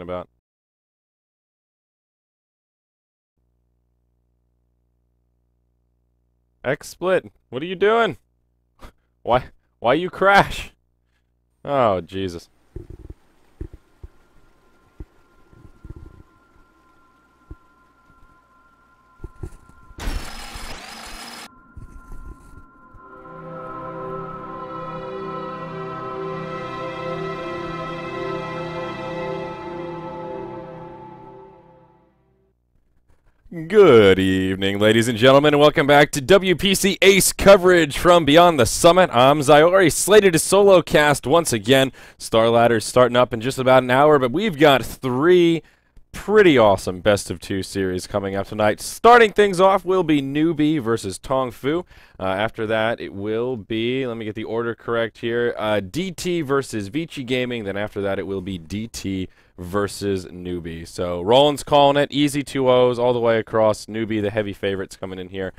about. XSplit, what are you doing? Why you crash? Oh, Jesus. Good evening, ladies and gentlemen, and welcome back to WPC Ace coverage from Beyond the Summit. I'm Zyori, slated to solo cast once again. Star Ladder's starting up in just about an hour, but we've got three pretty awesome best of two series coming up tonight. Starting things off will be Newbee versus Tongfu. After that, it will be, let me get the order correct here, DT versus Vici Gaming. Then after that, it will be DT versus Newbee. So Roland's calling it, easy 2-0s all the way across. Newbee, the heavy favorites coming in here.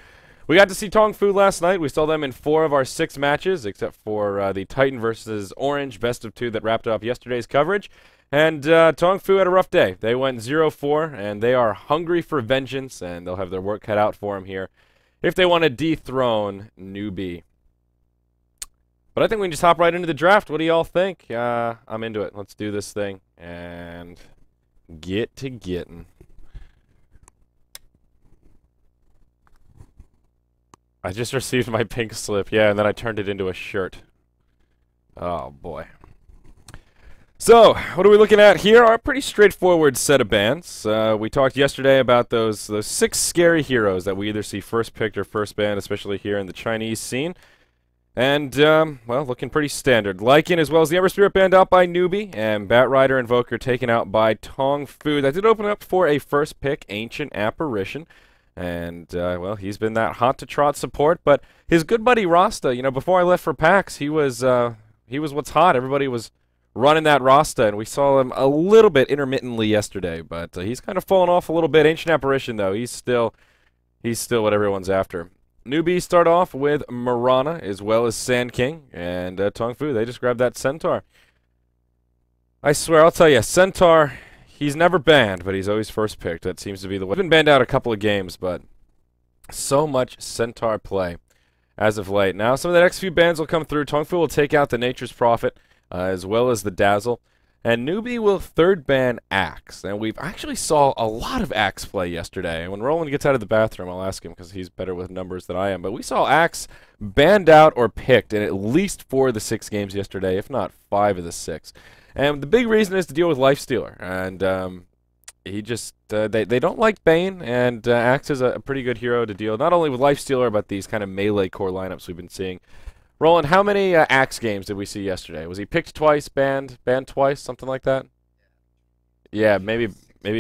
We got to see Tongfu last night. We saw them in 4 of our 6 matches, except for the Titan versus Orange best of 2 that wrapped up yesterday's coverage. And Tongfu had a rough day. They went 0-4, and they are hungry for vengeance, and they'll have their work cut out for them here if they want to dethrone Newbee. But I think we can just hop right into the draft. What do y'all think? I'm into it. Let's do this thing and get to getting. I just received my pink slip. Yeah, and then I turned it into a shirt. Oh, boy. So, what are we looking at here? A pretty straightforward set of bands. We talked yesterday about those 6 scary heroes that we either see first picked or first banned, especially here in the Chinese scene. And, well, looking pretty standard. Lycan, as well as the Ember Spirit banned out by Newbee, and Bat Rider Invoker taken out by Tongfu. That did open up for a first pick, Ancient Apparition. And, well, he's been that hot-to-trot support, but his good buddy Rasta, you know, before I left for PAX, he was what's hot. Everybody was running that Rasta, and we saw him a little bit intermittently yesterday, but he's kind of fallen off a little bit. Ancient Apparition, though, he's still what everyone's after. Newbee start off with Mirana, as well as Sand King, and Tongfu, they just grabbed that Centaur. I swear, I'll tell you, Centaur, he's never banned, but he's always first picked. That seems to be the way. He's been banned out a couple of games, but so much Centaur play as of late. Now, some of the next few bans will come through. Tongfu will take out the Nature's Prophet, as well as the Dazzle. And Newbee will third ban Axe. And we've actually saw a lot of Axe play yesterday. And when Roland gets out of the bathroom, I'll ask him because he's better with numbers than I am. But we saw Axe banned out or picked in at least 4 of the 6 games yesterday, if not 5 of the 6. And the big reason is to deal with Lifestealer. And he just, they don't like Bane. And Axe is a pretty good hero to deal not only with Lifestealer, but these kind of melee core lineups we've been seeing. Roland, how many Axe games did we see yesterday? Was he picked twice, banned twice, something like that? Yeah, maybe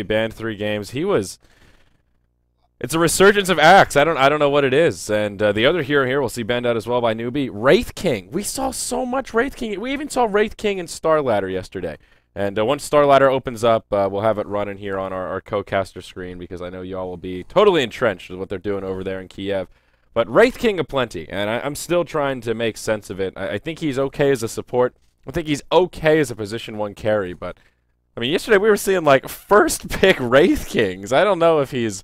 banned 3 games. It's a resurgence of Axe. I don't know what it is. And the other hero here we'll see banned out as well by Newbee, Wraith King. We saw so much Wraith King. We even saw Wraith King in Star Ladder yesterday. And once Star Ladder opens up, we'll have it running here on our co-caster screen because I know y'all will be totally entrenched with what they're doing over there in Kiev. But Wraith King aplenty, and I'm still trying to make sense of it. I think he's okay as a support. I think he's okay as a position 1 carry, but I mean, yesterday we were seeing like first pick Wraith Kings. I don't know if he's.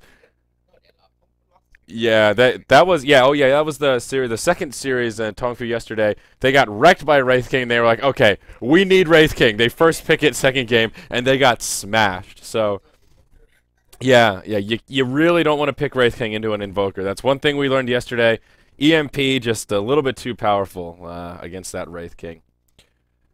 Yeah, that was that was the series, the second series in Tongfu yesterday. They got wrecked by Wraith King. They were like, okay, we need Wraith King. They first pick it second game, and they got smashed. So. Yeah, you really don't want to pick Wraith King into an Invoker. That's one thing we learned yesterday. EMP just a little bit too powerful against that Wraith King.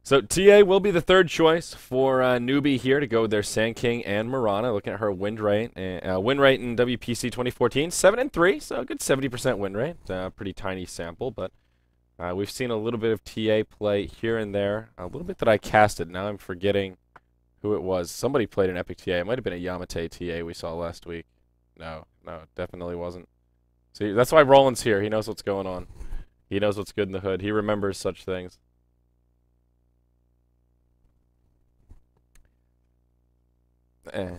So TA will be the third choice for Newbee here to go with their Sand King and Mirana. Looking at her win rate in WPC 2014, 7-3, so a good 70% win rate. Pretty tiny sample, but we've seen a little bit of TA play here and there. A little bit that I casted. Now I'm forgetting who it was. Somebody played an Epic TA. It might have been a Yamate TA we saw last week. No, it definitely wasn't. See, that's why Roland's here. He knows what's going on. He knows what's good in the hood. He remembers such things. And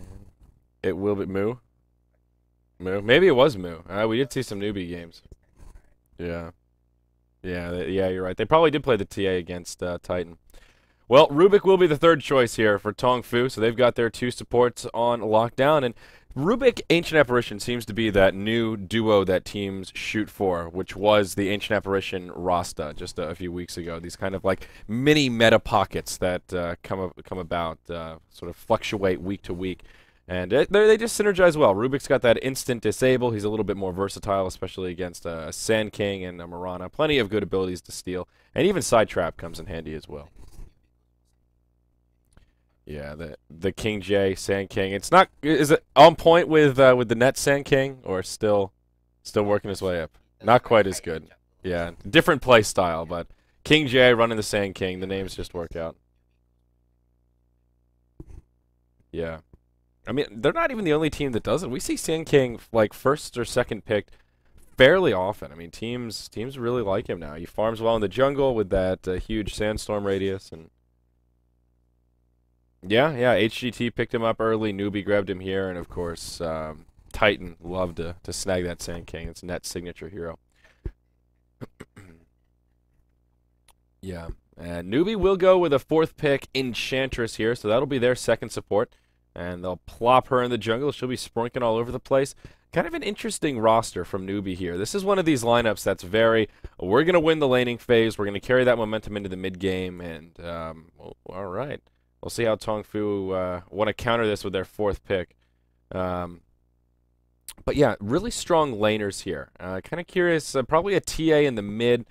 it will be Moo. Maybe it was Moo. We did see some Newbee games. Yeah. Yeah, you're right. They probably did play the TA against Titan. Well, Rubik will be the third choice here for Tongfu, so they've got their 2 supports on lockdown, and Rubik Ancient Apparition seems to be that new duo that teams shoot for, which was the Ancient Apparition Rasta just a few weeks ago. These kind of like mini meta pockets that come about, sort of fluctuate week to week. And they just synergize well. Rubik's got that instant disable. He's a little bit more versatile, especially against a Sand King and a Mirana. Plenty of good abilities to steal. And even Side Trap comes in handy as well. Yeah, the King J, Sand King. It's not. Is it on point with the net Sand King, or still working his way up? Not quite as good. Yeah, different play style, but King J running the Sand King. The names just work out. Yeah. I mean, they're not even the only team that does it. We see Sand King like first or second picked fairly often. I mean, teams really like him now. He farms well in the jungle with that huge sandstorm radius, and yeah, HGT picked him up early. Newbee grabbed him here, and of course, Titan loved to snag that Sand King. It's Net's signature hero. Yeah, and Newbee will go with a 4th pick, Enchantress here, so that'll be their second support. And they'll plop her in the jungle. She'll be sprinkling all over the place. Kind of an interesting roster from Newbee here. This is one of these lineups that's very, we're going to win the laning phase. We're going to carry that momentum into the mid-game. And, well, all right. We'll see how Tongfu want to counter this with their 4th pick. But, yeah, really strong laners here. Kind of curious. Probably a TA in the mid.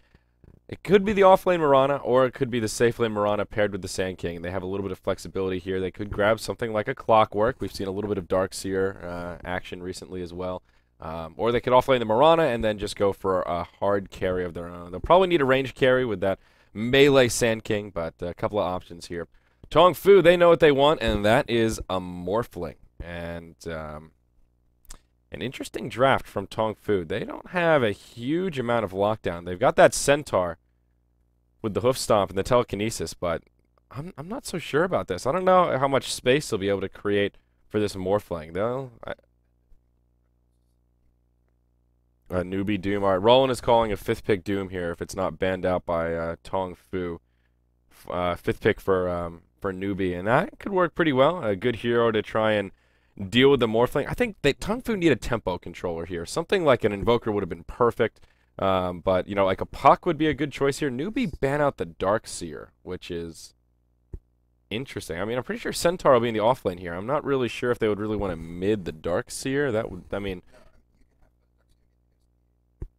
It could be the off-lane Mirana, or it could be the safe-lane Mirana paired with the Sand King. They have a little bit of flexibility here. They could grab something like a Clockwork. We've seen a little bit of Darkseer action recently as well. Or they could off-lane the Mirana and then just go for a hard carry of their own. They'll probably need a range carry with that melee Sand King, but a couple of options here. Tongfu, they know what they want, and that is a Morphling. And an interesting draft from Tongfu. They don't have a huge amount of lockdown. They've got that Centaur with the Hoof Stomp and the Telekinesis, but I'm not so sure about this. I don't know how much space they'll be able to create for this Morphling. Though, Newbee Doom. All right, Roland is calling a 5th pick Doom here if it's not banned out by Tongfu. 5th pick for Newbee, and that could work pretty well. A good hero to try and deal with the Morphling. I think that Tongfu need a tempo controller here. Something like an Invoker would have been perfect. But, you know, like a Puck would be a good choice here. Newbee ban out the Darkseer, which is interesting. I mean, I'm pretty sure Centaur will be in the offlane here. I'm not really sure if they would really want to mid the Darkseer. That would, I mean...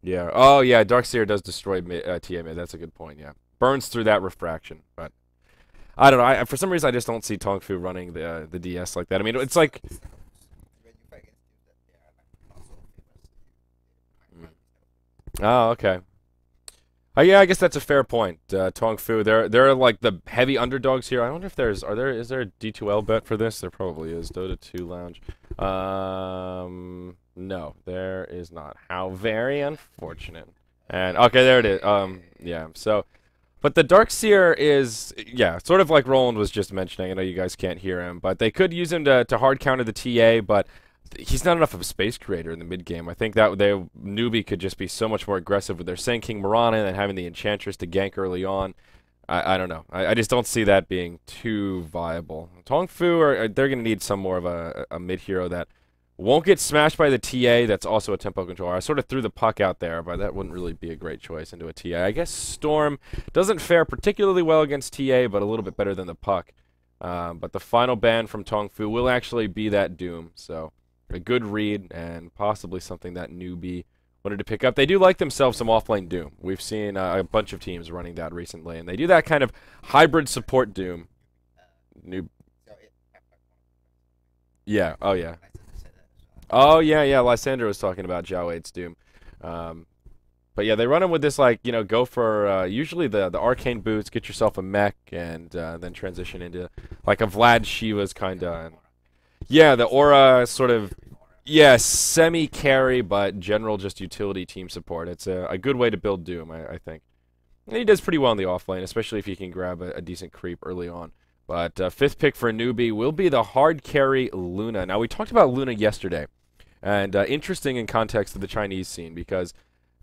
Yeah. Oh, yeah, Darkseer does destroy TA mid. That's a good point, yeah. Burns through that refraction, but... I don't know. For some reason, I just don't see Tongfu running the DS like that. I mean, it's like... Oh, okay. Yeah, I guess that's a fair point. Tongfu, they're like the heavy underdogs here. I wonder if is there a D2L bet for this? There probably is. Dota 2 Lounge. No, there is not. How very unfortunate. And okay, there it is. Yeah. So, but the Darkseer is, yeah, sort of like Roland was just mentioning. I know you guys can't hear him, but they could use him to hard counter the TA, but he's not enough of a space creator in the mid game. I think that Newbee could just be so much more aggressive with their Sand King Mirana and then having the Enchantress to gank early on. I don't know. I just don't see that being too viable. Tongfu, they're going to need some more of a mid hero that won't get smashed by the TA that's also a tempo controller. I sort of threw the Puck out there, but that wouldn't really be a great choice into a TA. I guess Storm doesn't fare particularly well against TA, but a little bit better than the Puck. But the final ban from Tongfu will actually be that Doom, so a good read and possibly something that Newbee wanted to pick up. They do like themselves some offlane Doom. We've seen a bunch of teams running that recently, and they do that kind of hybrid support Doom. Yeah, oh yeah. Oh, yeah, Lysander was talking about Zhao 8's Doom. But yeah, they run him with this, like, you know, go for usually the arcane boots, get yourself a mech, and then transition into, like, a Vlad Shiva's kind of... Yeah, the aura sort of... Yeah, semi-carry, but general just utility team support. It's a good way to build Doom, I think. And he does pretty well in the offlane, especially if you can grab a decent creep early on. But 5th pick for Newbee will be the hard carry Luna. Now, we talked about Luna yesterday. And interesting in context of the Chinese scene, because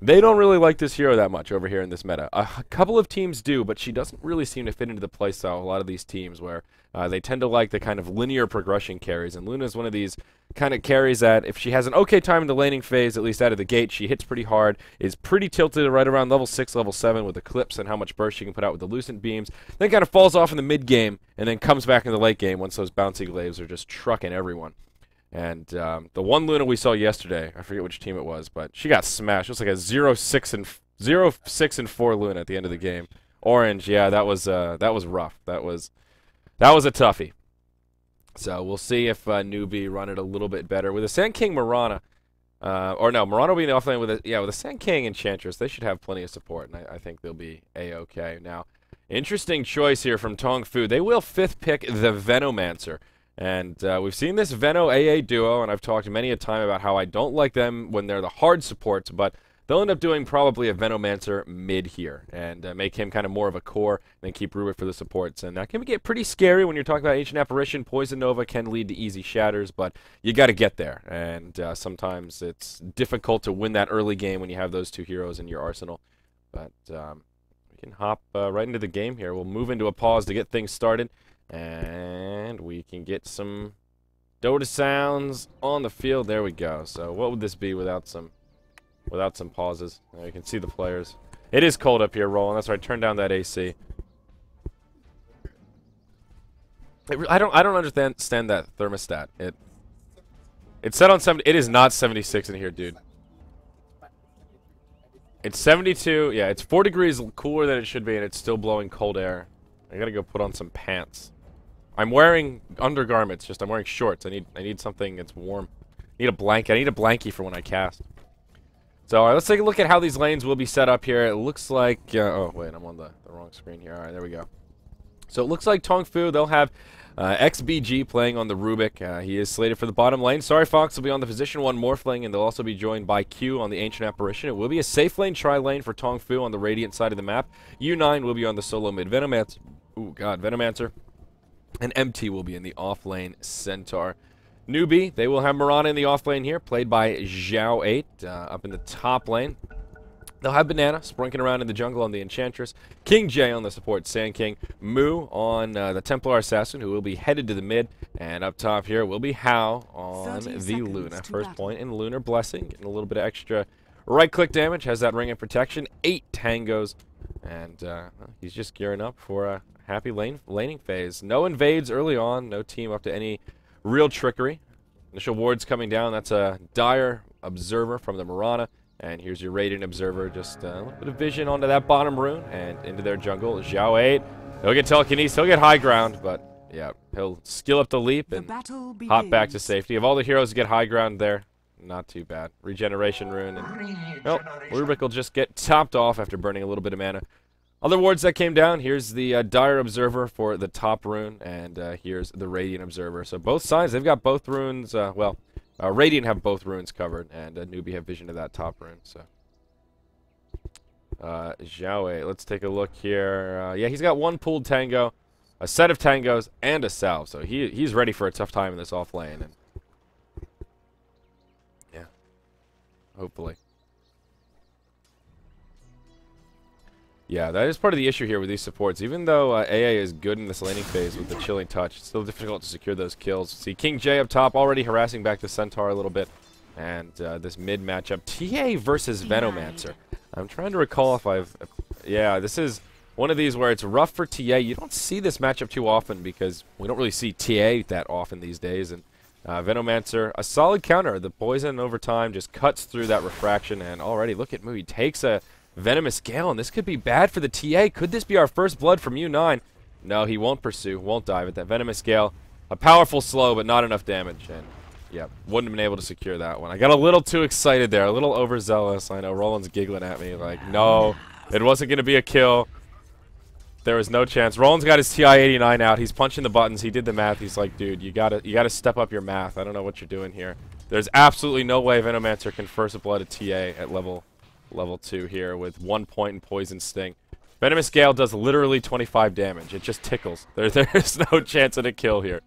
They don't really like this hero that much over here in this meta. A couple of teams do, but she doesn't really seem to fit into the playstyle of a lot of these teams where they tend to like the kind of linear progression carries. And Luna's one of these kind of carries that if she has an okay time in the laning phase, at least out of the gate, she hits pretty hard, is pretty tilted right around level 6, level 7 with Eclipse and how much burst she can put out with the Lucent Beams, then kind of falls off in the mid game and then comes back in the late game once those bouncy glaives are just trucking everyone. And the one Luna we saw yesterday, I forget which team it was, but she got smashed. It was like a 0-6-4 Luna at the end of the game. Orange, yeah, that was rough. That was a toughie. So we'll see if Newbee run it a little bit better with a Sand King Mirana, or no, Mirana will be in the offlane with a Sand King Enchantress. They should have plenty of support, and I think they'll be a-okay. Now, interesting choice here from Tongfu. They will 5th pick the Venomancer. And we've seen this Veno AA duo, and I've talked many a time about how I don't like them when they're the hard supports, but they'll end up doing probably a Venomancer mid here, and make him kind of more of a core, and then keep Rubik for the supports. And that can get pretty scary when you're talking about Ancient Apparition. Poison Nova can lead to easy shatters, but you got to get there, and sometimes it's difficult to win that early game when you have those two heroes in your arsenal. But we can hop right into the game here. We'll move into a pause to get things started. And we can get some Dota sounds on the field. There we go. So what would this be without some pauses? You can see the players. It is cold up here, Roland. That's right. Turn down that AC. I don't understand that thermostat. It's set on 70. It is not 76 in here, dude. It's 72. Yeah, it's 4 degrees cooler than it should be, and it's still blowing cold air. I gotta go put on some pants. I'm wearing undergarments, I'm wearing shorts. I need something that's warm. I need a blanket. I need a blankie for when I cast. So, alright, let's take a look at how these lanes will be set up here. It looks like, oh, wait, I'm on the wrong screen here. Alright, there we go. So, it looks like Tongfu, they'll have XBG playing on the Rubik. He is slated for the bottom lane. Sorry Fox will be on the position 1 Morphling, and they'll also be joined by Q on the Ancient Apparition. It will be a safe lane tri-lane for Tongfu on the Radiant side of the map. U9 will be on the solo mid Venomancer. Ooh, God, Venomancer. And MT will be in the off-lane Centaur. Newbee, they will have Mirana in the off-lane here, played by Zhao8 up in the top lane. They'll have Banana sprunking around in the jungle on the Enchantress. King J on the support Sand King. Moo on the Templar Assassin, who will be headed to the mid. And up top here will be Hao on the Luna. First point in Lunar Blessing, getting a little bit of extra right-click damage. Has that ring of protection. 8 tangos. And he's just gearing up for a happy laning phase. No invades early on. No team up to any real trickery. Initial wards coming down. That's a Dire Observer from the Mirana. And here's your Radiant Observer. Just a little bit of vision onto that bottom rune and into their jungle. Zhao8. He'll get telekinesis. He'll get high ground. But, yeah, he'll skill up the leap and hop back to safety. Of all the heroes to get high ground there, not too bad. Regeneration rune. And, nope, Rubik will just get topped off after burning a little bit of mana. Other wards that came down, here's the Dire Observer for the top rune, and here's the Radiant Observer. So both sides, they've got both runes, Radiant have both runes covered, and Newbee have vision to that top rune, so. Zhao8, let's take a look here. Yeah, he's got 1 pooled tango, a set of tangos, and a salve, so he's ready for a tough time in this off lane, and yeah, hopefully. Yeah, that is part of the issue here with these supports. Even though AA is good in this laning phase with the chilling touch, it's still difficult to secure those kills. See King J up top already harassing back the Centaur a little bit. And this mid matchup, TA versus Venomancer. I'm trying to recall if I've... yeah, this is one of these where it's rough for TA. You don't see this matchup too often because we don't really see TA that often these days. And Venomancer, a solid counter. The poison over time just cuts through that refraction. And already, look at Moo. He takes a Venomous Gale, and this could be bad for the TA. Could this be our first blood from U9? No, he won't pursue, won't dive at that Venomous Gale. A powerful slow, but not enough damage. And, yeah, wouldn't have been able to secure that one. I got a little too excited there, a little overzealous. I know Roland's giggling at me like, no, it wasn't going to be a kill. There was no chance. Roland's got his TI-89 out. He's punching the buttons. He did the math. He's like, dude, you gotta step up your math. I don't know what you're doing here. There's absolutely no way Venomancer can first blood a TA at level 2 here with 1 point in Poison Sting. Venomous Gale does literally 25 damage. It just tickles. There's no chance at a kill here.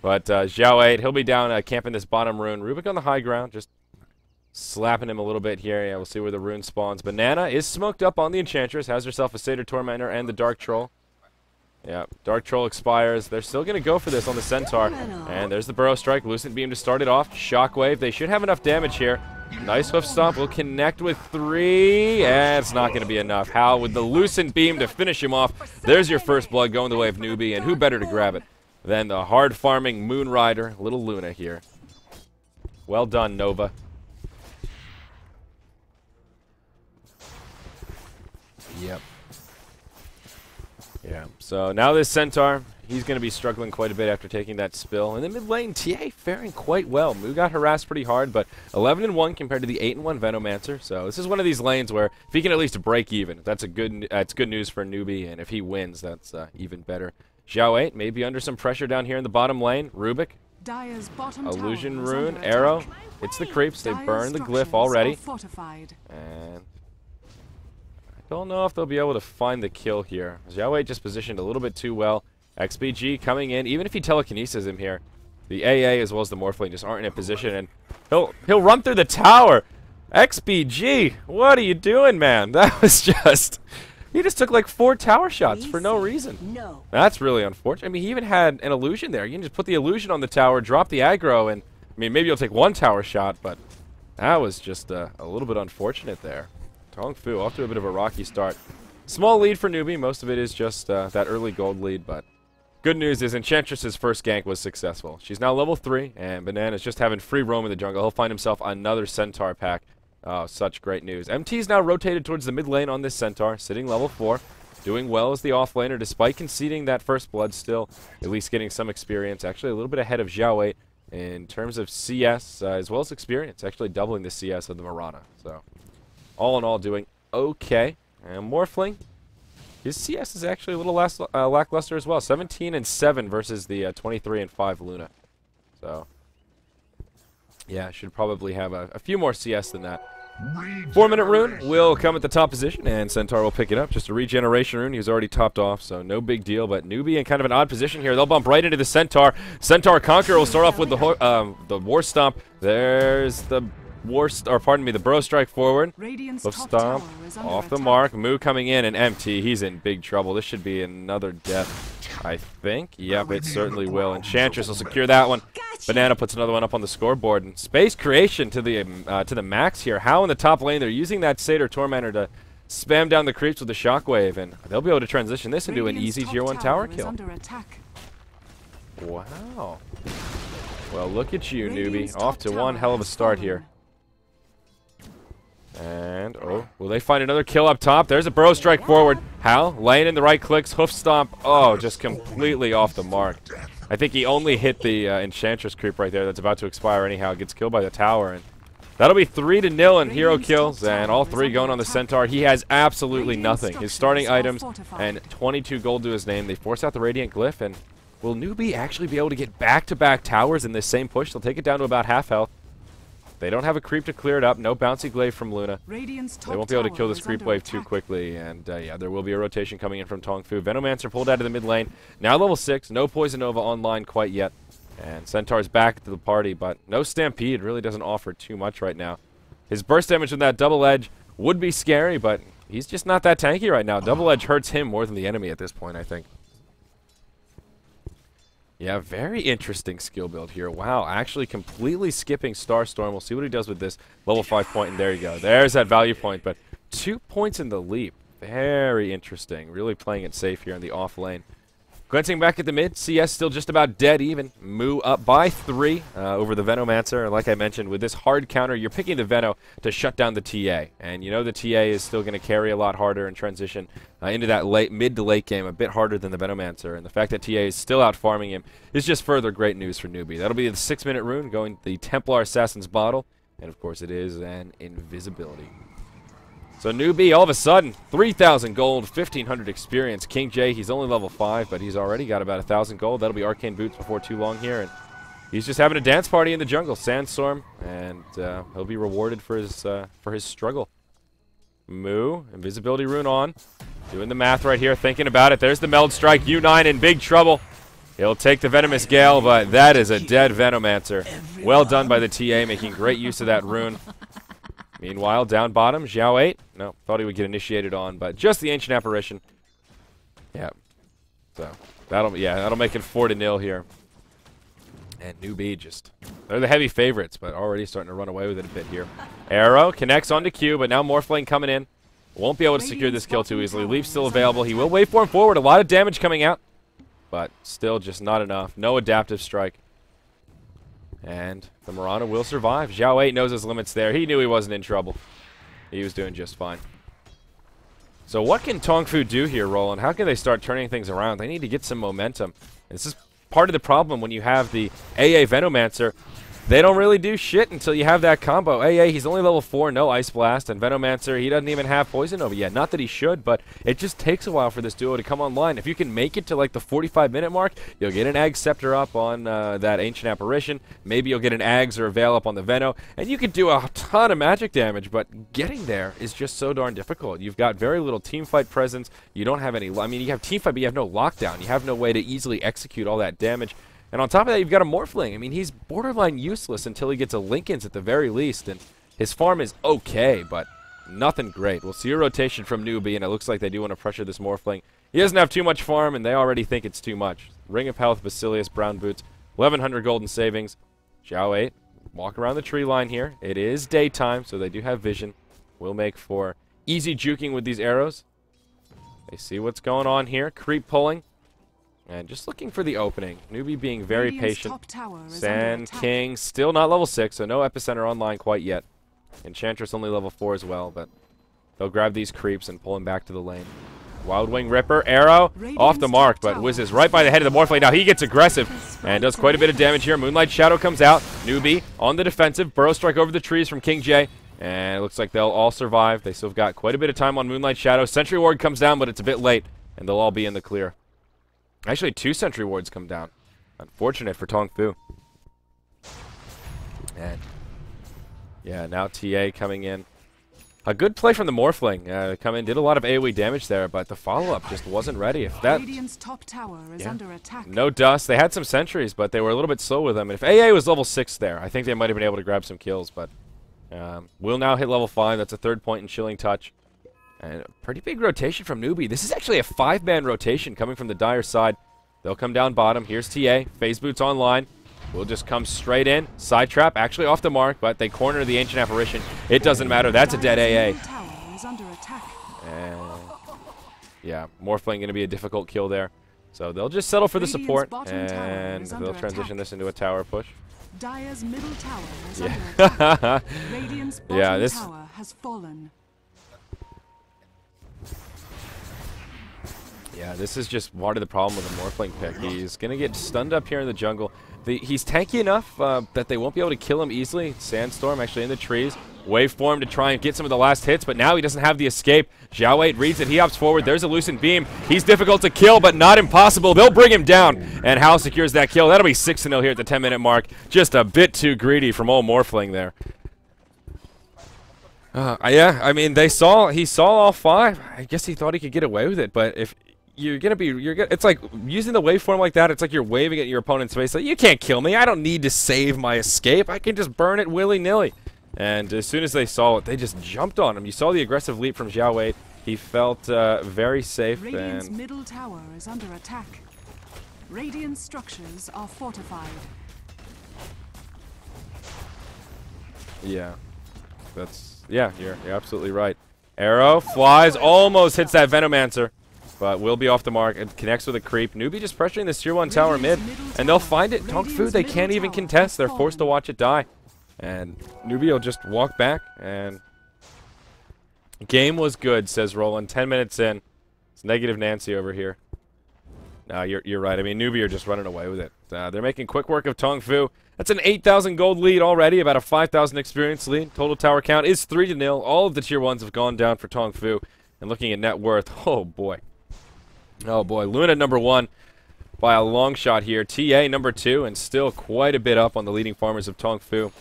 But Zhao8, he'll be down camping this bottom rune. Rubik on the high ground, just slapping him a little bit here. Yeah, we'll see where the rune spawns. Banana is smoked up on the Enchantress, has herself a Satyr Tormentor and the Dark Troll. Yeah, Dark Troll expires. They're still going to go for this on the Centaur. And there's the Burrow Strike. Lucent Beam to start it off. Shockwave. They should have enough damage here. Nice Hoof Stomp. Will connect with 3. And it's not going to be enough. How with the Lucent Beam to finish him off. There's your first blood going the way of Newbee. And who better to grab it than the hard-farming Moon Rider, little Luna here. Well done, Nova. Yep. Yeah, so now this Centaur, he's going to be struggling quite a bit after taking that spill. In the mid lane, TA faring quite well. Moo got harassed pretty hard, but 11-1 compared to the 8-1 Venomancer. So this is one of these lanes where if he can at least break even, that's good news for Newbee, and if he wins, that's even better. Xiao 8 may be under some pressure down here in the bottom lane. Rubik, Illusion Rune, Arrow. It's the creeps. They burn the glyph already. And don't know if they'll be able to find the kill here. Xiao 8 just positioned a little bit too well. XBG coming in. Even if he telekinesis him here, the AA as well as the Morphling just aren't in a position, and he'll run through the tower. XBG, what are you doing, man? That was just... He just took like 4 tower shots for no reason. No. That's really unfortunate. I mean, he even had an illusion there. You can just put the illusion on the tower, drop the aggro, and I mean, maybe you'll take 1 tower shot, but that was just a little bit unfortunate there. Tongfu off to a bit of a rocky start. Small lead for Newbee. Most of it is just that early gold lead, but good news is Enchantress's first gank was successful. She's now level 3, and Banana's just having free roam in the jungle. He'll find himself another Centaur pack. Oh, such great news. MT's now rotated towards the mid lane on this Centaur, sitting level 4. Doing well as the offlaner, despite conceding that first blood, still at least getting some experience. Actually, a little bit ahead of Xiao 8 in terms of CS as well as experience. Actually doubling the CS of the Mirana. So, all in all, doing okay. And Morphling, his CS is actually a little lackluster as well. 17-7 versus the 23-5 Luna. So, yeah, should probably have a few more CS than that. 4-minute rune will come at the top position, and Centaur will pick it up. Just a regeneration rune. He was already topped off, so no big deal. But Newbee in kind of an odd position here. They'll bump right into the Centaur. Centaur Conqueror will start off with the War Stomp. There's the the Burrow Strike forward. Hoof Stomp off the mark. Moo coming in, and MT. He's in big trouble. This should be another death, I think. Yep, it certainly will. Enchantress will secure that one. Banana puts another one up on the scoreboard. And space creation to the max here. How in the top lane they're using that Satyr Tormentor to spam down the creeps with the Shockwave, and they'll be able to transition this into an easy tier 1 tower kill. Wow. Well, look at you, Newbee. Off to one hell of a start here. And, oh, will they find another kill up top? There's a Burrow Strike forward. How? Laying in the right clicks. Hoof Stomp. Oh, just completely off the mark. I think he only hit the Enchantress creep right there that's about to expire anyhow. Gets killed by the tower. And that'll be 3-0 in hero kills. And all 3 going on the Centaur. He has absolutely nothing. His starting items and 22 gold to his name. They force out the Radiant Glyph. And will Newbee actually be able to get back-to-back towers in this same push? They'll take it down to about half health. They don't have a creep to clear it up. No bouncy glaive from Luna. They won't be able to kill this creep wave too quickly. And yeah, there will be a rotation coming in from Tongfu. Venomancer pulled out of the mid lane. Now level 6. No Poison Nova online quite yet. And Centaur's back to the party, but no Stampede. Really doesn't offer too much right now. His burst damage with that double edge would be scary, but he's just not that tanky right now. Double edge hurts him more than the enemy at this point, I think. Yeah, very interesting skill build here. Wow, actually completely skipping Starstorm. We'll see what he does with this level 5 point, and there you go. There's that value point, but 2 points in the leap. Very interesting. Really playing it safe here in the off lane. Glancing back at the mid, CS still just about dead even. Moo up by 3 over the Venomancer. Like I mentioned, with this hard counter, you're picking the Veno to shut down the TA. And you know the TA is still going to carry a lot harder and transition into that mid to late game, a bit harder than the Venomancer. And the fact that TA is still out farming him is just further great news for Newbee. That'll be the 6-minute rune going the Templar Assassin's Bottle. And of course it is an invisibility. So Newbee, all of a sudden, 3,000 gold, 1,500 experience. King J, he's only level 5, but he's already got about 1,000 gold. That'll be Arcane Boots before too long here. And he's just having a dance party in the jungle, Sandstorm, and he'll be rewarded for his struggle. Moo, invisibility rune on. Doing the math right here, thinking about it. There's the Meld Strike, U9 in big trouble. He'll take the Venomous Gale, but that is a dead Venomancer. Well done by the TA, making great use of that rune. Meanwhile, down bottom, Xiao 8. No, thought he would get initiated on, but just the Ancient Apparition. Yeah. So, that'll make it 4-0 here. And Newbee just, they're the heavy favorites, but already starting to run away with it a bit here. Arrow connects onto Q, but now Morphling coming in. Won't be able to secure this kill too easily. Leaf still available. He will waveform forward. A lot of damage coming out, but still just not enough. No adaptive strike. And the Mirana will survive. Xiao 8 knows his limits there. He knew he wasn't in trouble. He was doing just fine. So what can Tongfu do here, Roland? How can they start turning things around? They need to get some momentum. This is part of the problem when you have the AA Venomancer. They don't really do shit until you have that combo. AA, he's only level 4, no Ice Blast, and Venomancer, he doesn't even have Poison Nova yet. Not that he should, but it just takes a while for this duo to come online. If you can make it to like the 45-minute mark, you'll get an Ag Scepter up on that Ancient Apparition. Maybe you'll get an Ags or a Veil up on the Veno, and you could do a ton of magic damage, but getting there is just so darn difficult. You've got very little teamfight presence. You don't have any, I mean, you have teamfight, but you have no lockdown. You have no way to easily execute all that damage. And on top of that, you've got a Morphling. I mean, he's borderline useless until he gets a Linken's at the very least. And his farm is okay, but nothing great. We'll see a rotation from Newbee, and it looks like they do want to pressure this Morphling. He doesn't have too much farm, and they already think it's too much. Ring of Health, Basilius, Brown Boots, 1,100 golden savings. Xiao 8, walk around the tree line here. It is daytime, so they do have vision. Will make for easy juking with these arrows. They see what's going on here. Creep pulling. And just looking for the opening. Newbee being very patient. Sand King still not level 6, so no Epicenter online quite yet. Enchantress only level 4 as well, but they'll grab these creeps and pull him back to the lane. Wild Wing Ripper, arrow, off the mark, but whizzes right by the head of the Morphling. Now he gets aggressive and does quite a bit of damage here. Moonlight Shadow comes out. Newbee on the defensive. Burrow Strike over the trees from King J. And it looks like they'll all survive. They still have got quite a bit of time on Moonlight Shadow. Sentry Ward comes down, but it's a bit late, and they'll all be in the clear. Actually, 2 Sentry Wards come down. Unfortunate for Tongfu. And, yeah, now TA coming in. A good play from the Morphling. Come in, did a lot of AoE damage there, but the follow-up just wasn't ready. If that, Radiant's top tower is under attack. No dust. They had some sentries, but they were a little bit slow with them. And if AA was level 6 there, I think they might have been able to grab some kills, but will now hit level 5. That's a 3rd point in Chilling Touch. And a pretty big rotation from Newbee. This is actually a 5-man rotation coming from the Dire side. They'll come down bottom. Here's TA. Phase Boots online. We'll just come straight in. Side Trap actually off the mark, but they corner the Ancient Apparition. It doesn't matter. That's a dead AA. And yeah, Morphling going to be a difficult kill there. So they'll just settle for the support, and they'll transition this into a tower push. Dire's middle tower is under attack. Radiant's bottom this tower has fallen. Yeah, this is just part of the problem with the Morphling pick. He's going to get stunned up here in the jungle. He's tanky enough that they won't be able to kill him easily. Sandstorm actually in the trees. Waveform to try and get some of the last hits, but now he doesn't have the escape. Xiao 8 reads it. He opts forward. There's a Lucent Beam. He's difficult to kill, but not impossible. They'll bring him down, and Hal secures that kill. That'll be 6-0 here at the 10-minute mark. Just a bit too greedy from old Morphling there. Yeah, I mean, he saw all 5. I guess he thought he could get away with it, but if it's like using the waveform like that. It's like you're waving at your opponent's face. Like, you can't kill me. I don't need to save my escape. I can just burn it willy-nilly. And as soon as they saw it, they just jumped on him. You saw the aggressive leap from Xiao 8. He felt very safe. Radiant's middle tower is under attack. Radiant structures are fortified. Yeah, you're absolutely right. Arrow flies, almost hits that Venomancer. But will be off the mark. It connects with a creep. Newbee just pressuring this tier 1 tower mid. And they'll find it. Tongfu, they can't even contest. They're forced to watch it die. And Newbee will just walk back. And game was good, says Roland. 10 minutes in. It's negative Nancy over here. No, you're right. I mean, Newbee are just running away with it. They're making quick work of Tongfu. That's an 8,000 gold lead already. About a 5,000 experience lead. Total tower count is 3-0. All of the tier 1s have gone down for Tongfu. And looking at net worth, oh boy. Oh boy, Luna #1 by a long shot here. TA #2, and still quite a bit up on the leading farmers of Tongfu.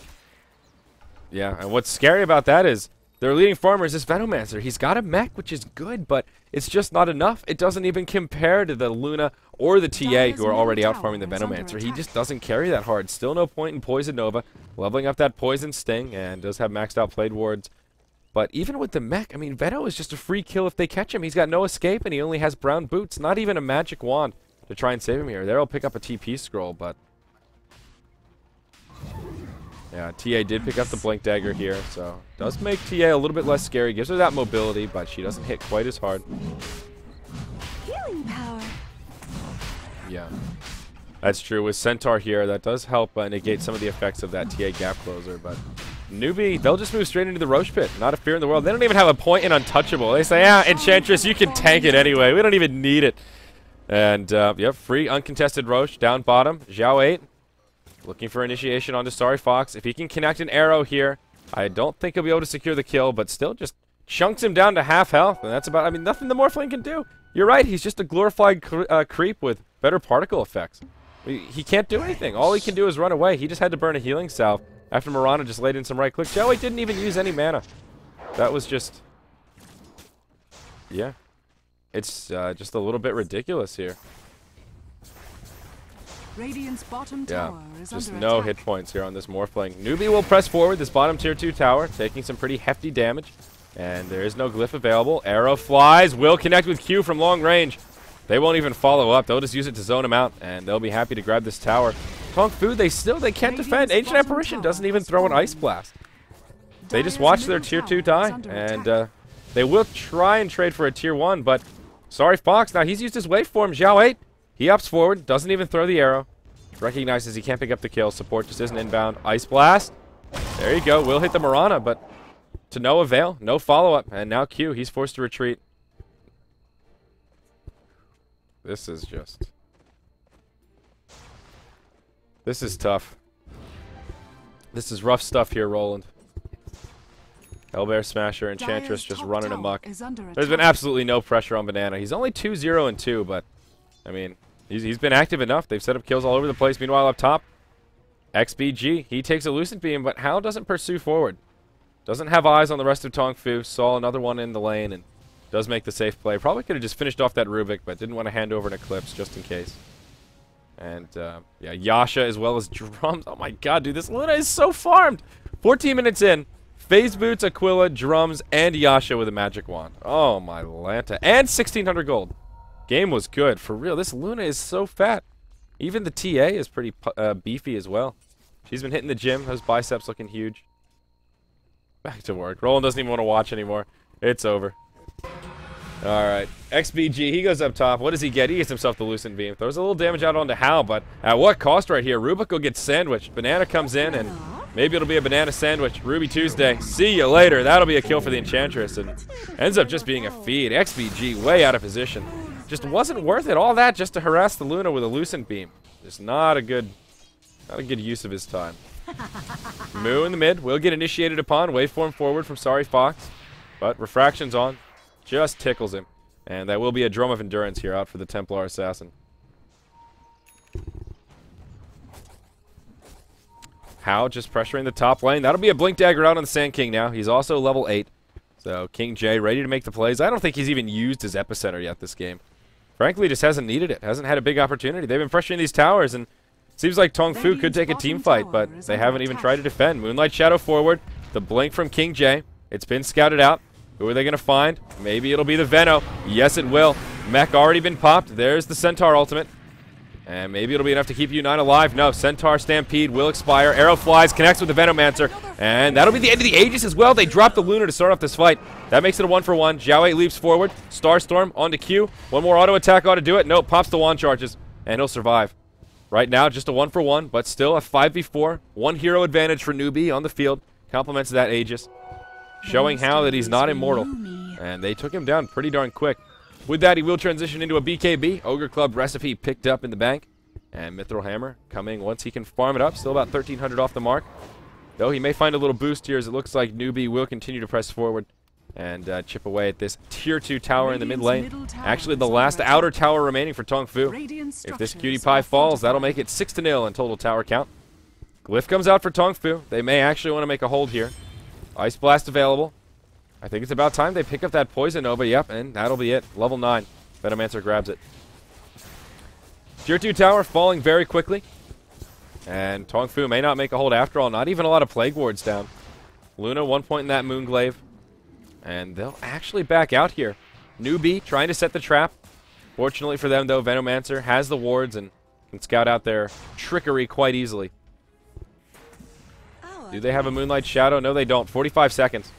Yeah, and what's scary about that is their leading farmer is this Venomancer. He's got a mech, which is good, but it's just not enough. It doesn't even compare to the Luna or the TA, who are already out farming the Venomancer. He just doesn't carry that hard. Still no point in Poison Nova. Leveling up that Poison Sting, and does have maxed out Plague Wards. But even with the mech, I mean, Veto is just a free kill if they catch him. He's got no escape, and he only has brown boots. Not even a magic wand to try and save him here. There, I'll pick up a TP scroll, but... yeah, TA did pick up the Blink Dagger here, so... does make TA a little bit less scary. Gives her that mobility, but she doesn't hit quite as hard. Healing power. Yeah. That's true. With Centaur here, that does help negate some of the effects of that TA gap closer, but... Newbee, they'll just move straight into the Roche Pit. Not a fear in the world. They don't even have a point in Untouchable. They say, ah, Enchantress, you can tank it anyway. We don't even need it. And, yep, free uncontested Roche down bottom. Zhao 8 looking for initiation onto Sorry Fox. If he can connect an arrow here, I don't think he'll be able to secure the kill, but still just chunks him down to half health. And that's about, I mean, nothing the Morphling can do. You're right, he's just a glorified creep with better particle effects. He can't do anything. All he can do is run away. He just had to burn a healing salve after Mirana just laid in some right clicks. Zhao 8 didn't even use any mana. That was just... yeah. It's just a little bit ridiculous here. Radiant's bottom tower is just under no attack. hit points here on this Morphling. Newbee will press forward this bottom tier 2 tower, taking some pretty hefty damage. And there is no glyph available. Arrow flies, will connect with Q from long range. They won't even follow up. They'll just use it to zone him out, and they'll be happy to grab this tower. Tongfu, they can't defend. Ancient Apparition doesn't even throw an Ice Blast. They just watch their tier 2 die, and they will try and trade for a tier 1, but Sorry Fox, now he's used his waveform. Zhao 8, he ups forward, doesn't even throw the arrow. Recognizes he can't pick up the kill. Support just isn't inbound. Ice Blast. There you go. Will hit the Mirana, but to no avail. No follow-up, and now Q, he's forced to retreat. This is just... this is tough. This is rough stuff here, Roland. Hellbear Smasher, Enchantress just running amok. There's been absolutely no pressure on Banana. He's only 2-0-2, but, I mean, he's been active enough. They've set up kills all over the place. Meanwhile, up top, XBG, he takes a Lucent Beam, but Hao doesn't pursue forward. Doesn't have eyes on the rest of Tongfu. Saw another one in the lane, and does make the safe play. Probably could have just finished off that Rubik, but didn't want to hand over an Eclipse just in case. And, yeah, Yasha as well as Drums. Oh my god, dude, this Luna is so farmed! 14 minutes in. Phase Boots, Aquila, Drums, and Yasha with a Magic Wand. Oh my Lanta. And 1,600 gold. Game was good. For real, this Luna is so fat. Even the TA is pretty beefy as well. She's been hitting the gym. Those biceps looking huge. Back to work. Roland doesn't even want to watch anymore. It's over. Alright. XBG, he goes up top. What does he get? He gets himself the Lucent Beam. Throws a little damage out onto Hal, but at what cost right here? Rubik will get sandwiched. Banana comes in, and maybe it'll be a banana sandwich. Ruby Tuesday. See you later. That'll be a kill for the Enchantress, and ends up just being a feed. XBG way out of position. Just wasn't worth it. All that just to harass the Luna with a Lucent Beam. Just not a good use of his time. Moo in the mid. Will get initiated upon. Waveform forward from Sorry Fox. But Refraction's on. Just tickles him. And that will be a Drum of Endurance here out for the Templar Assassin. Hao just pressuring the top lane. That'll be a Blink Dagger out on the Sand King now. He's also level 8. So King J ready to make the plays. I don't think he's even used his Epicenter yet this game. Frankly, just hasn't needed it. Hasn't had a big opportunity. They've been pressuring these towers, and seems like Tongfu could take a team fight, but they haven't even tried to defend. Moonlight Shadow forward. The blink from King J. It's been scouted out. Who are they going to find? Maybe it'll be the Veno. Yes, it will. Mech already been popped. There's the Centaur ultimate. And maybe it'll be enough to keep U9 alive. No, Centaur Stampede will expire. Arrow flies, connects with the Venomancer. And that'll be the end of the Aegis as well. They drop the Luna to start off this fight. That makes it a 1-for-1. Zhao 8 leaps forward. Starstorm onto Q. One more auto attack ought to do it. Nope, pops the wand charges. And he'll survive. Right now, just a 1-for-1, but still a 5v4. One hero advantage for Newbee on the field. Compliments that Aegis. Showing how that he's not immortal. And they took him down pretty darn quick. With that, he will transition into a BKB. Ogre Club recipe picked up in the bank. And Mithril Hammer coming once he can farm it up. Still about 1,300 off the mark. Though he may find a little boost here as it looks like Newbee will continue to press forward and chip away at this tier 2 tower in the mid lane. Actually, the last outer tower remaining for Tongfu. If this cutie pie falls, that'll make it 6-0 in total tower count. Glyph comes out for Tongfu. They may actually want to make a hold here. Ice Blast available. I think it's about time they pick up that Poison Nova. Yep, and that'll be it. Level 9. Venomancer grabs it. Tier 2 tower falling very quickly. And Tongfu may not make a hold after all. Not even a lot of Plague Wards down. Luna, 1 point in that Moonglaive. And they'll actually back out here. Newbee trying to set the trap. Fortunately for them, though, Venomancer has the wards and can scout out their trickery quite easily. Do they have a Moonlight Shadow? No, they don't. 45 seconds.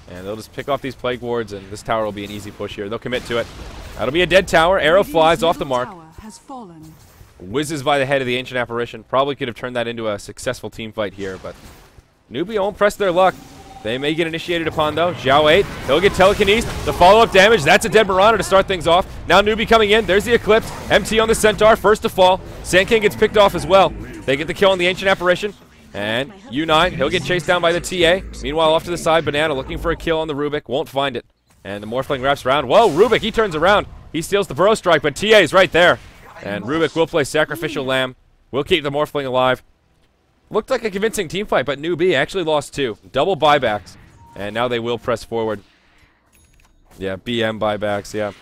And they'll just pick off these Plague Wards, and this tower will be an easy push here. They'll commit to it. That'll be a dead tower. Arrow flies off the mark. Whizzes by the head of the Ancient Apparition. Probably could have turned that into a successful team fight here, but Newbee won't press their luck. They may get initiated upon, though. Zhao 8, he'll get telekinesed. The follow-up damage, that's a dead Marauder to start things off. Now Newbee coming in. There's the Eclipse. MT on the Centaur, first to fall. Sand King gets picked off as well. They get the kill on the Ancient Apparition. And U9, he'll get chased down by the TA. Meanwhile, off to the side, Banana looking for a kill on the Rubik. Won't find it. And the Morphling wraps around. Whoa, Rubik, he turns around. He steals the Burrow Strike, but TA is right there. And Rubik will play Sacrificial Lamb. We'll keep the Morphling alive. Looked like a convincing team fight, but Newbee actually lost 2. Double buybacks. And now they will press forward. Yeah, BM buybacks, yeah.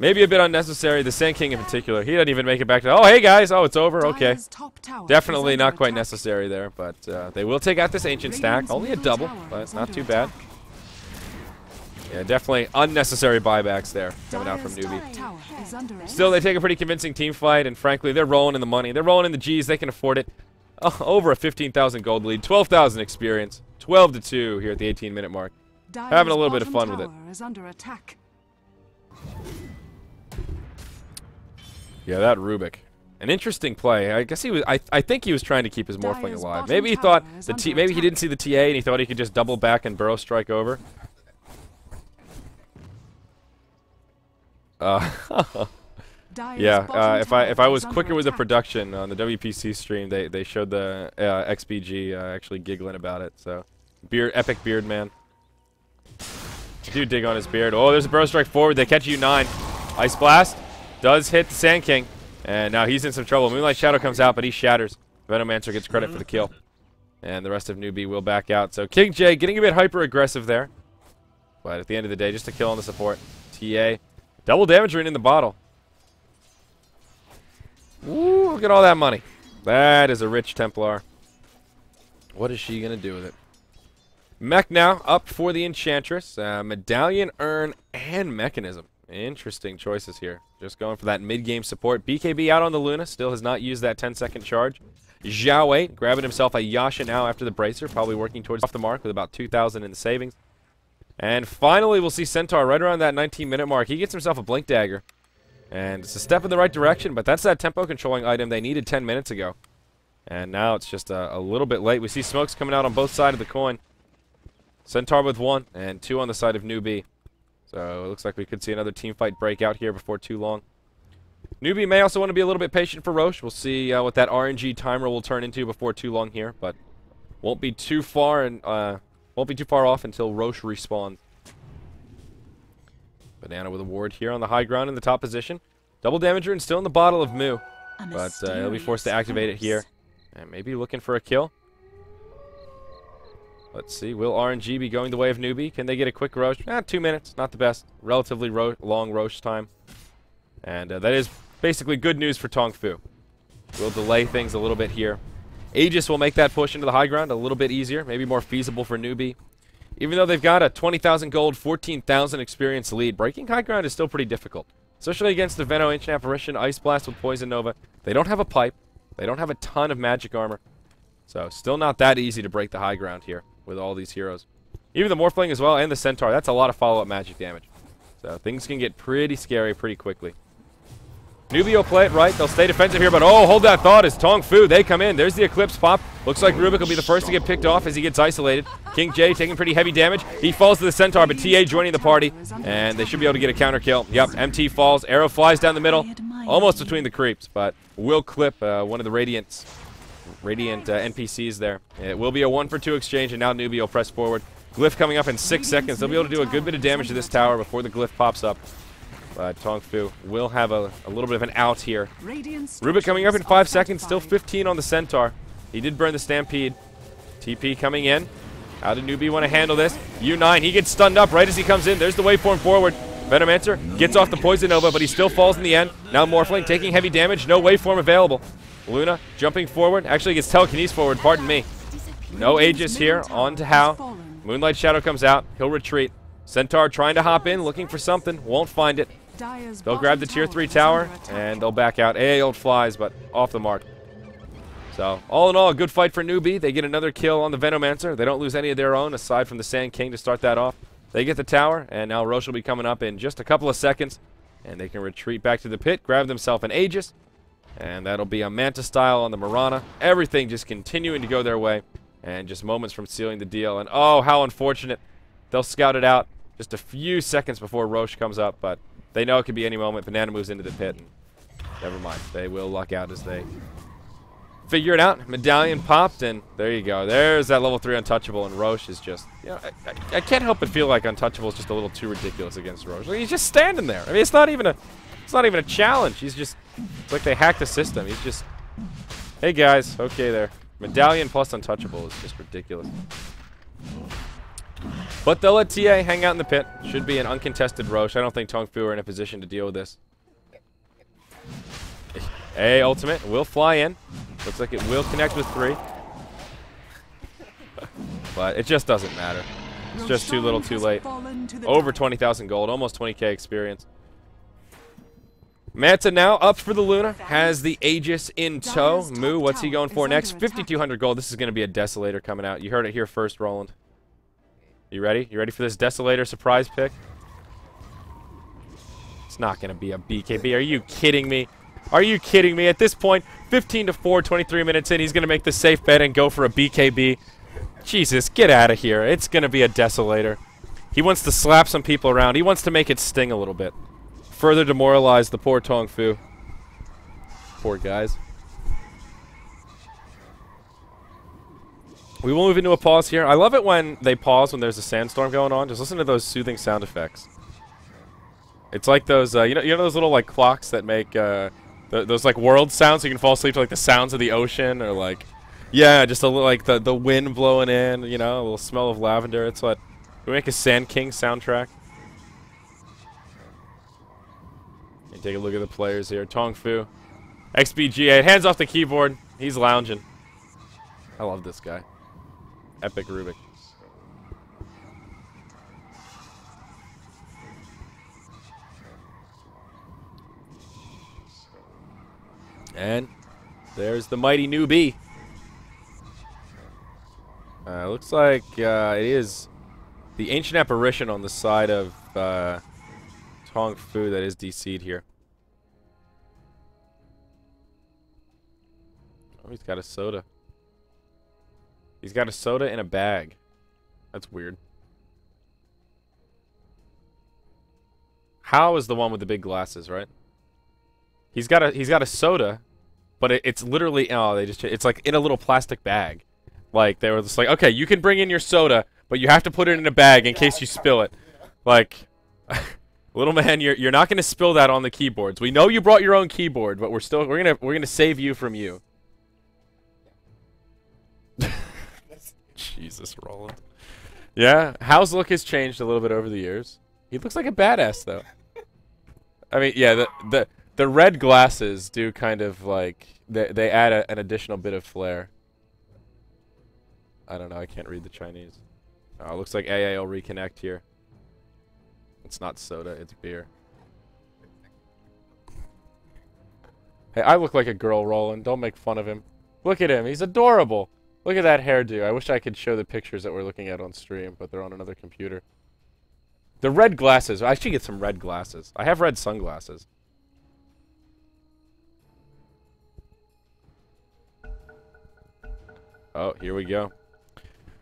Maybe a bit unnecessary. The Sand King in particular. He doesn't even make it back to... Oh, hey, guys. Oh, it's over. Okay. Definitely not quite necessary there, but they will take out this Ancient stack. Only a double, but it's not too bad. Yeah, definitely unnecessary buybacks there coming out from Newbee. Still, they take a pretty convincing team fight, and frankly, they're rolling in the money. They're rolling in the G's. They can afford it. Oh, over a 15,000 gold lead. 12,000 experience. 12-2 here at the 18-minute mark. Having a little bit of fun with it. Yeah, that Rubik. An interesting play. I guess he was. I think he was trying to keep his Morphling alive. Maybe he thought maybe he didn't see the TA and he thought he could just double back and Burrow Strike over. Yeah. If I was quicker with the production on the WPC stream, they showed the XBG actually giggling about it. So, epic beard man. Do dig on his beard. Oh, there's a Burrow Strike forward. They catch U9. Ice Blast does hit the Sand King. And now he's in some trouble. Moonlight Shadow comes out, but he shatters. Venomancer gets credit for the kill. And the rest of Newbee will back out. So King J getting a bit hyper-aggressive there. But at the end of the day, just a kill on the support. TA. Double damage ring in the bottle. Ooh, look at all that money. That is a rich Templar. What is she going to do with it? Mech now up for the Enchantress. Medallion, Urn, and Mechanism. Interesting choices here. Just going for that mid-game support. BKB out on the Luna. Still has not used that 10-second charge. Zhao 8 grabbing himself a Yasha now after the Bracer. Probably working towards off the mark with about 2,000 in the savings. And finally, we'll see Centaur right around that 19-minute mark. He gets himself a Blink Dagger. And it's a step in the right direction, but that's that tempo controlling item they needed 10 minutes ago. And now it's just a little bit late. We see smokes coming out on both sides of the coin. Centaur with 1 and 2 on the side of Newbee. So it looks like we could see another team fight break out here before too long. Newbee may also want to be a little bit patient for Roche. We'll see what that RNG timer will turn into before too long here, but won't be too far off until Roche respawns. Banana with a ward here on the high ground in the top position. Double damager and still in the bottle of Moo, but he'll be forced to activate it here, and maybe looking for a kill. Let's see. Will RNG be going the way of Newbee? Can they get a quick Roche? 2 minutes. Not the best. Relatively long Roche time. And that is basically good news for Tongfu. We'll delay things a little bit here. Aegis will make that push into the high ground a little bit easier. Maybe more feasible for Newbee. Even though they've got a 20,000 gold, 14,000 experience lead, breaking high ground is still pretty difficult. Especially against the Veno Ancient Apparition, Ice Blast with Poison Nova. They don't have a pipe. They don't have a ton of magic armor. So still not that easy to break the high ground here with all these heroes. Even the Morphling as well and the Centaur. That's a lot of follow-up magic damage. So things can get pretty scary pretty quickly. Newbee will play it right. They'll stay defensive here, but oh, hold that thought as Tongfu. They come in. There's the Eclipse pop. Looks like Rubik will be the first to get picked off as he gets isolated. King J taking pretty heavy damage. He falls to the Centaur, but TA joining the party, and they should be able to get a counter kill. Yep, MT falls. Arrow flies down the middle, almost between the creeps, but will clip one of the Radiant NPCs there. It will be a 1-for-2 exchange, and now Newbee will press forward. Glyph coming up in 6 seconds. They'll be able to do a good bit of damage to this tower before the Glyph pops up. But Tongfu will have a little bit of an out here. Rubik coming up in 5 seconds. Still 15 on the Centaur. He did burn the Stampede. TP coming in. How did Newbee want to handle this? U9, he gets stunned up right as he comes in. There's the waveform forward. Venomancer gets off the Poison Nova, but he still falls in the end. Now Morphling taking heavy damage. No waveform available. Luna jumping forward. Actually gets telekinesis forward, pardon me. No Aegis here. On to Hao. Moonlight Shadow comes out. He'll retreat. Centaur trying to hop in, looking for something. Won't find it. Dire's They'll grab the bottom tier tower 3 is tower, under attack. and they'll back out. AA ult flies, but off the mark. So, all in all, a good fight for Newbee. They get another kill on the Venomancer. They don't lose any of their own, aside from the Sand King to start that off. They get the tower, and now Roche will be coming up in just a couple of seconds. And they can retreat back to the pit, grab themselves an Aegis. And that'll be a Manta style on the Mirana. Everything just continuing to go their way. And just moments from sealing the deal. And oh, how unfortunate. They'll scout it out just a few seconds before Roche comes up. But they know it could be any moment. Banana moves into the pit. And never mind. They will luck out as they figure it out. Medallion popped, and there you go. There's that level 3 untouchable, and Roche is just, you know, I can't help but feel like untouchable is just a little too ridiculous against Roche. Like, he's just standing there. I mean, it's not even a challenge. He's just, it's like they hacked the system. He's just, hey guys, okay there. Medallion plus untouchable is just ridiculous. But they'll let TA hang out in the pit. Should be an uncontested Roche. I don't think Tongfu are in a position to deal with this. A ultimate will fly in. Looks like it will connect with 3. But it just doesn't matter. It's just too little too late. Over 20,000 gold, almost 20k experience. Manta now up for the Luna. Has the Aegis in tow. Moo, what's he going for next? 5,200 gold. This is going to be a Desolator coming out. You heard it here first, Roland. You ready? You ready for this Desolator surprise pick? It's not going to be a BKB. Are you kidding me? Are you kidding me? At this point, 15 to 4, 23 minutes in, he's going to make the safe bet and go for a BKB. Jesus, get out of here. It's going to be a Desolator. He wants to slap some people around. He wants to make it sting a little bit. Further demoralize the poor Tongfu. Poor guys. We will move into a pause here. I love it when they pause when there's a sandstorm going on. Just listen to those soothing sound effects. It's like those, you know those little like clocks that make those like world sounds so you can fall asleep to like the sounds of the ocean, or like, yeah, just a little like the wind blowing in, you know, a little smell of lavender. It's what we make a Sand King soundtrack. And take a look at the players here. Tongfu, XBG8, hands off the keyboard. He's lounging. I love this guy. Epic Rubik. And there's the mighty Newbee. Looks like it is the ancient apparition on the side of Tongfu that is DC'd here. Oh, he's got a soda. He's got a soda in a bag. That's weird. How is the one with the big glasses, right? He's got a soda, but it's literally, oh, it's like in a little plastic bag. Like, they were just like, okay, you can bring in your soda, but you have to put it in a bag in case you spill it. Like, little man, you're not gonna spill that on the keyboards. We know you brought your own keyboard, but we're gonna save you from you. Jesus, Roland. Yeah, Hal's look has changed a little bit over the years. He looks like a badass, though. I mean, yeah, the red glasses do kind of like they add an additional bit of flair. I don't know. I can't read the Chinese. Oh, looks like AA will reconnect here. It's not soda. It's beer. Hey, I look like a girl, Roland. Don't make fun of him. Look at him. He's adorable. Look at that hairdo. I wish I could show the pictures that we're looking at on stream, but they're on another computer. The red glasses. I should get some red glasses. I have red sunglasses. Oh, here we go.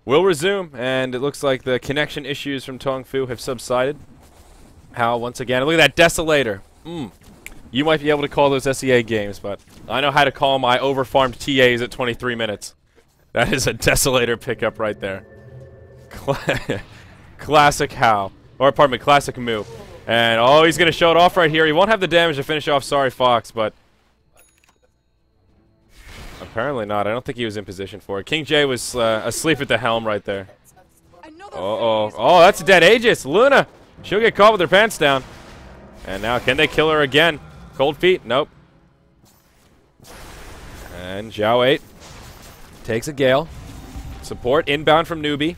We'll resume, and it looks like the connection issues from Tongfu have subsided. Hal, once again, look at that Desolator. You might be able to call those SEA games, but I know how to call my overfarmed TAs at 23 minutes. That is a Desolator pickup right there. Classic Hal. Or, pardon me, classic Moo. And, oh, he's going to show it off right here. He won't have the damage to finish off Sorry Fox, but apparently not. I don't think he was in position for it. King J was asleep at the helm right there. Uh-oh. Oh, that's a dead Aegis. Luna. She'll get caught with her pants down. And now, can they kill her again? Cold feet? Nope. And Zhao 8 takes a Gale. Support inbound from Newbee.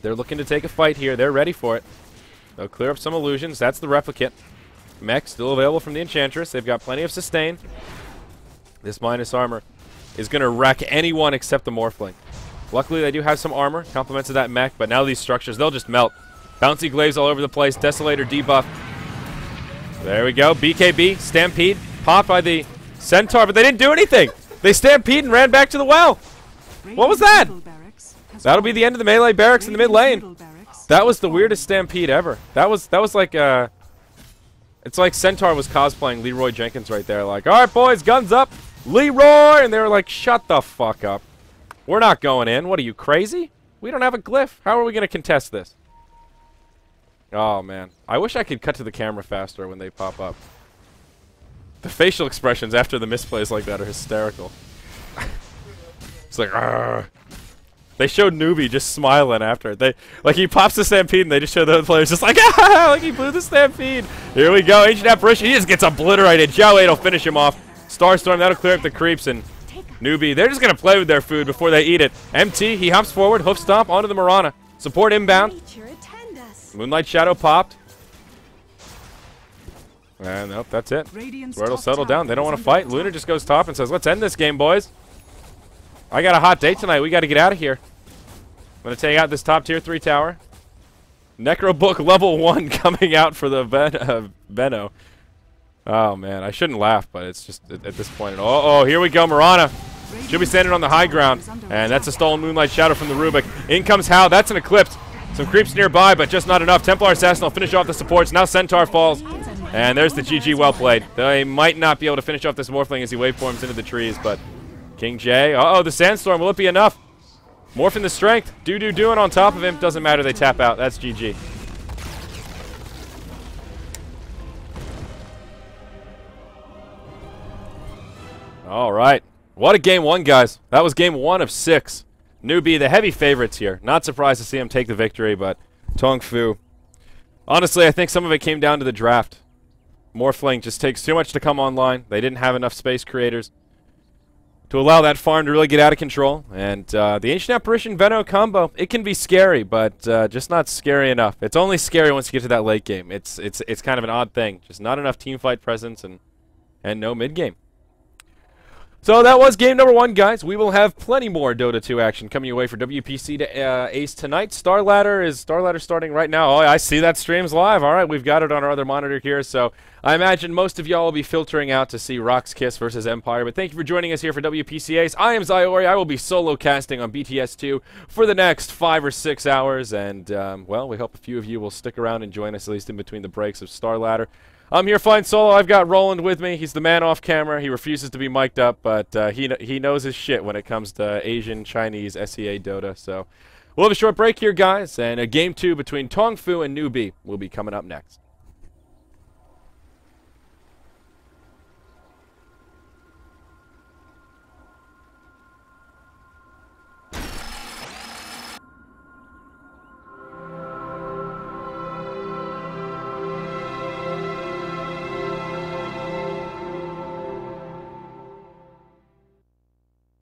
They're looking to take a fight here. They're ready for it. They'll clear up some illusions. That's the replicant. Mech still available from the Enchantress. They've got plenty of sustain. This minus armor is going to wreck anyone except the Morphling. Luckily, they do have some armor, compliments of that mech, but now these structures, they'll just melt. Bouncy glaives all over the place. Desolator debuff. There we go. BKB, Stampede, popped by the Centaur, but they didn't do anything. They stampede and ran back to the well. What was that? That'll be the end of the melee barracks in the mid lane. That was the weirdest stampede ever. That was like it's like Centaur was cosplaying Leroy Jenkins right there. Like, all right, boys, guns up, Leroy, and they were like, shut the fuck up. We're not going in. What are you, crazy? We don't have a glyph. How are we gonna contest this? Oh man, I wish I could cut to the camera faster when they pop up. The facial expressions after the misplays like that are hysterical. It's like, argh. They showed Newbee just smiling after it. They, like, he pops the stampede and they just show the other players just like, ah, like he blew the stampede. Here we go, Ancient Apparition. He just gets obliterated. Jow 8 will finish him off. Starstorm, that'll clear up the creeps, and Newbee, they're just going to play with their food before they eat it. MT, he hops forward, hoof stomp onto the Mirana. Support inbound. Moonlight Shadow popped. And nope, that's it. Where it'll settle down. They don't want to fight. Luna just goes top and says, let's end this game, boys. I got a hot date tonight. We got to get out of here. I'm going to take out this top tier 3 tower. Necrobook level 1 coming out for the Veno. Oh, man. I shouldn't laugh, but it's just at this point. Oh, here we go. Mirana. She'll be standing on the high ground. And that's a stolen Moonlight Shadow from the Rubik. In comes Hal. That's an Eclipse. Some creeps nearby, but just not enough. Templar Assassin will finish off the supports. Now Centaur falls. And there's the GG, well played. They might not be able to finish off this Morphling as he waveforms into the trees, but King J. Uh-oh, the Sandstorm. Will it be enough? Morphin the strength. Doing on top of him. Doesn't matter. They tap out. That's GG. All right. What a game 1, guys. That was game 1 of 6. Newbee, the heavy favorites here. Not surprised to see him take the victory, but Tongfu. Honestly, I think some of it came down to the draft. Morphling just takes too much to come online. They didn't have enough space creators to allow that farm to really get out of control. And the Ancient Apparition Veno combo, it can be scary, but just not scary enough. It's only scary once you get to that late game. It's kind of an odd thing. Just not enough team fight presence and no mid game. So that was game number 1, guys. We will have plenty more Dota 2 action coming your way for WPC to Ace tonight. Star Ladder starting right now. Oh, I see that stream's live. All right, we've got it on our other monitor here. So I imagine most of y'all will be filtering out to see Rock's Kiss versus Empire. But thank you for joining us here for WPC Ace. I am Zyori. I will be solo casting on BTS2 for the next 5 or 6 hours. And, well, we hope a few of you will stick around and join us at least in between the breaks of Star Ladder. I'm here flying solo. I've got Roland with me. He's the man off camera. He refuses to be mic'd up, but he knows his shit when it comes to Asian, Chinese, SEA Dota. So we'll have a short break here, guys, and a game 2 between Tongfu and Newbee will be coming up next.